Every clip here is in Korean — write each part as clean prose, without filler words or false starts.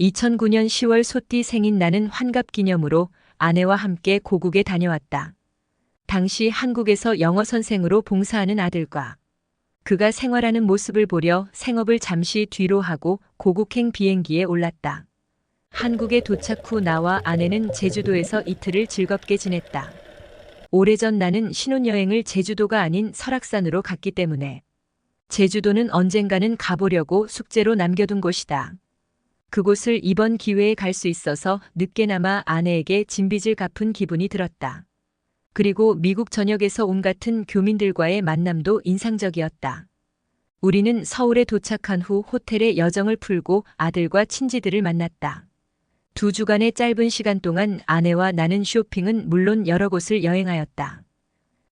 2009년 10월 소띠 생인 나는 환갑 기념으로 아내와 함께 고국에 다녀왔다. 당시 한국에서 영어 선생으로 봉사하는 아들과 그가 생활하는 모습을 보려 생업을 잠시 뒤로 하고 고국행 비행기에 올랐다. 한국에 도착 후 나와 아내는 제주도에서 이틀을 즐겁게 지냈다. 오래전 나는 신혼여행을 제주도가 아닌 설악산으로 갔기 때문에 제주도는 언젠가는 가보려고 숙제로 남겨둔 곳이다. 그곳을 이번 기회에 갈 수 있어서 늦게나마 아내에게 진빚을 갚은 기분이 들었다. 그리고 미국 전역에서 온 같은 교민들과의 만남도 인상적이었다. 우리는 서울에 도착한 후 호텔에 여정을 풀고 아들과 친지들을 만났다. 2주간의 짧은 시간 동안 아내와 나는 쇼핑은 물론 여러 곳을 여행하였다.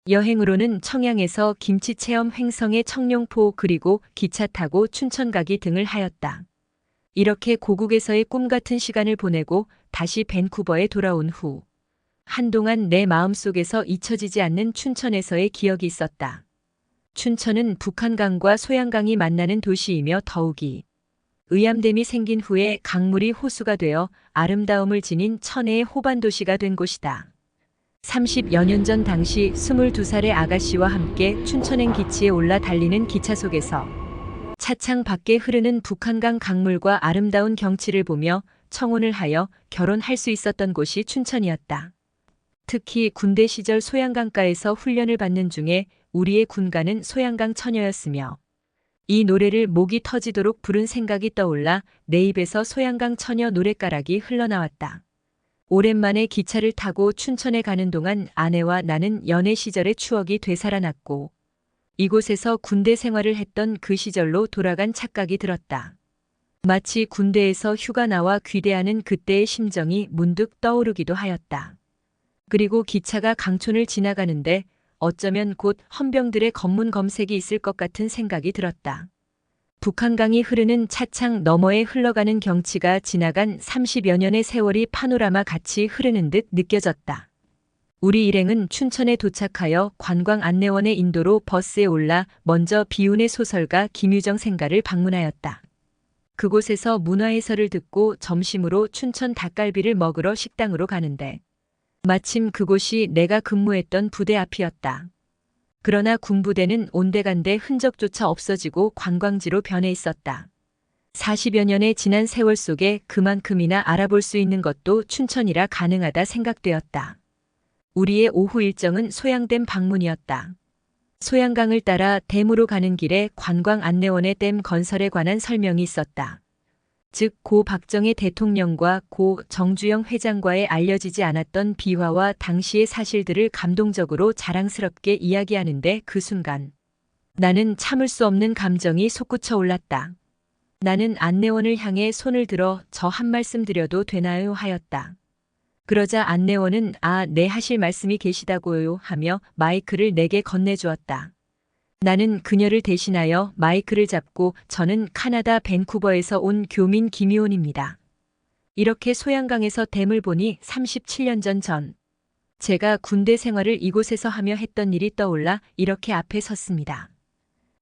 여행으로는 청양에서 김치 체험 횡성의 청룡포 그리고 기차 타고 춘천 가기 등을 하였다. 이렇게 고국에서의 꿈 같은 시간을 보내고 다시 밴쿠버에 돌아온 후 한동안 내 마음속에서 잊혀지지 않는 춘천에서의 기억이 있었다. 춘천은 북한강과 소양강이 만나는 도시이며 더욱이 의암댐이 생긴 후에 강물이 호수가 되어 아름다움을 지닌 천혜의 호반도시가 된 곳이다. 30여 년 전 당시 22살의 아가씨와 함께 춘천행 기치에 올라 달리는 기차 속에서 차창 밖에 흐르는 북한강 강물과 아름다운 경치를 보며 청혼을 하여 결혼할 수 있었던 곳이 춘천이었다. 특히 군대 시절 소양강가에서 훈련을 받는 중에 우리의 군가는 소양강 처녀였으며 이 노래를 목이 터지도록 부른 생각이 떠올라 내 입에서 소양강 처녀 노랫가락이 흘러나왔다. 오랜만에 기차를 타고 춘천에 가는 동안 아내와 나는 연애 시절의 추억이 되살아났고 이곳에서 군대 생활을 했던 그 시절로 돌아간 착각이 들었다. 마치 군대에서 휴가 나와 귀대하는 그때의 심정이 문득 떠오르기도 하였다. 그리고 기차가 강촌을 지나가는데 어쩌면 곧 헌병들의 검문 검색이 있을 것 같은 생각이 들었다. 북한강이 흐르는 차창 너머에 흘러가는 경치가 지나간 30여 년의 세월이 파노라마 같이 흐르는 듯 느껴졌다. 우리 일행은 춘천에 도착하여 관광 안내원의 인도로 버스에 올라 먼저 비운의 소설가 김유정 생가를 방문하였다. 그곳에서 문화해설을 듣고 점심으로 춘천 닭갈비를 먹으러 식당으로 가는데 마침 그곳이 내가 근무했던 부대 앞이었다. 그러나 군부대는 온데간데 흔적조차 없어지고 관광지로 변해 있었다. 40여 년의 지난 세월 속에 그만큼이나 알아볼 수 있는 것도 춘천이라 가능하다 생각되었다. 우리의 오후 일정은 소양댐 방문이었다. 소양강을 따라 댐으로 가는 길에 관광 안내원의 댐 건설에 관한 설명이 있었다. 즉 고 박정희 대통령과 고 정주영 회장과의 알려지지 않았던 비화와 당시의 사실들을 감동적으로 자랑스럽게 이야기하는데 그 순간 나는 참을 수 없는 감정이 솟구쳐 올랐다. 나는 안내원을 향해 손을 들어 저 한 말씀 드려도 되나요 하였다. 그러자 안내원은 네 하실 말씀이 계시다고요 하며 마이크를 내게 건네주었다. 나는 그녀를 대신하여 마이크를 잡고 저는 카나다 밴쿠버에서 온 교민 김희온입니다. 이렇게 소양강에서 댐을 보니 37년 전 제가 군대 생활을 이곳에서 하며 했던 일이 떠올라 이렇게 앞에 섰습니다.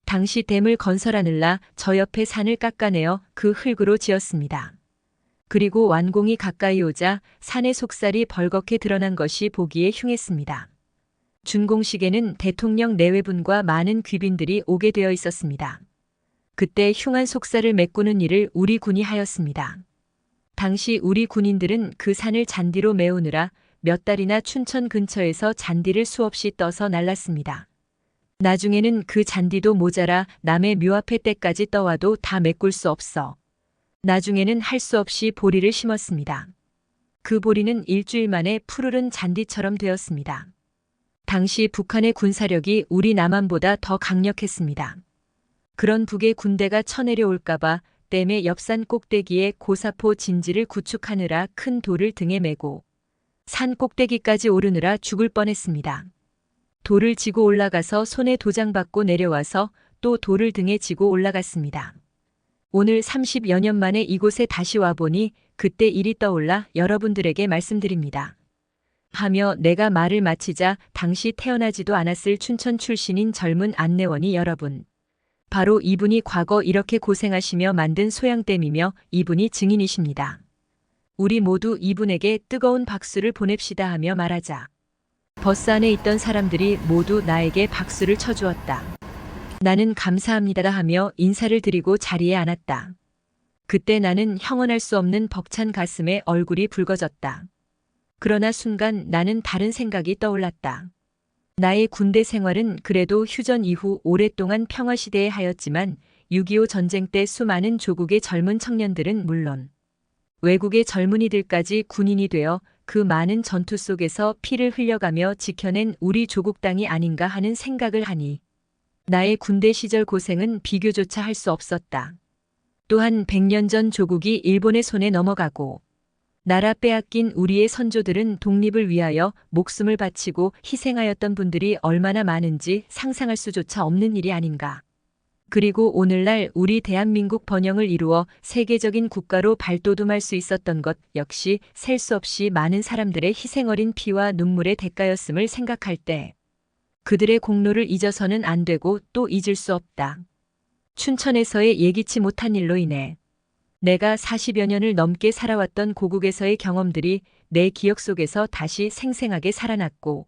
당시 댐을 건설하느라 저 옆에 산을 깎아내어 그 흙으로 지었습니다. 그리고 완공이 가까이 오자 산의 속살이 벌겋게 드러난 것이 보기에 흉했습니다. 준공식에는 대통령 내외분과 많은 귀빈들이 오게 되어 있었습니다. 그때 흉한 속살을 메꾸는 일을 우리 군이 하였습니다. 당시 우리 군인들은 그 산을 잔디로 메우느라 몇 달이나 춘천 근처에서 잔디를 수없이 떠서 날랐습니다. 나중에는 그 잔디도 모자라 남의 묘 앞에 때까지 떠와도 다 메꿀 수 없어 나중에는 할 수 없이 보리를 심었습니다. 그 보리는 일주일 만에 푸르른 잔디처럼 되었습니다. 당시 북한의 군사력이 우리 남한보다 더 강력했습니다. 그런 북의 군대가 쳐내려올까봐 댐의 옆산 꼭대기에 고사포 진지를 구축하느라 큰 돌을 등에 메고 산 꼭대기까지 오르느라 죽을 뻔했습니다. 돌을 지고 올라가서 손에 도장 받고 내려와서 또 돌을 등에 지고 올라갔습니다. 오늘 30여 년 만에 이곳에 다시 와보니 그때 일이 떠올라 여러분들에게 말씀드립니다. 하며 내가 말을 마치자 당시 태어나지도 않았을 춘천 출신인 젊은 안내원이 여러분 바로 이분이 과거 이렇게 고생하시며 만든 소양댐이며 이분이 증인이십니다. 우리 모두 이분에게 뜨거운 박수를 보냅시다 하며 말하자 버스 안에 있던 사람들이 모두 나에게 박수를 쳐주었다. 나는 감사합니다 하며 인사를 드리고 자리에 앉았다. 그때 나는 형언할 수 없는 벅찬 가슴에 얼굴이 붉어졌다. 그러나 순간 나는 다른 생각이 떠올랐다. 나의 군대 생활은 그래도 휴전 이후 오랫동안 평화시대에 하였지만 6.25 전쟁 때 수많은 조국의 젊은 청년들은 물론 외국의 젊은이들까지 군인이 되어 그 많은 전투 속에서 피를 흘려가며 지켜낸 우리 조국 땅이 아닌가 하는 생각을 하니 나의 군대 시절 고생은 비교조차 할 수 없었다. 또한 100년 전 조국이 일본의 손에 넘어가고 나라 빼앗긴 우리의 선조들은 독립을 위하여 목숨을 바치고 희생하였던 분들이 얼마나 많은지 상상할 수조차 없는 일이 아닌가. 그리고 오늘날 우리 대한민국 번영을 이루어 세계적인 국가로 발돋움할 수 있었던 것 역시 셀 수 없이 많은 사람들의 희생 어린 피와 눈물의 대가였음을 생각할 때 그들의 공로를 잊어서는 안 되고 또 잊을 수 없다. 춘천에서의 예기치 못한 일로 인해 내가 40여 년을 넘게 살아왔던 고국에서의 경험들이 내 기억 속에서 다시 생생하게 살아났고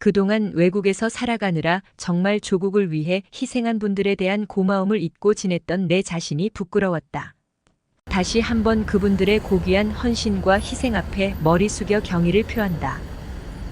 그동안 외국에서 살아가느라 정말 조국을 위해 희생한 분들에 대한 고마움을 잊고 지냈던 내 자신이 부끄러웠다. 다시 한번 그분들의 고귀한 헌신과 희생 앞에 머리 숙여 경의를 표한다.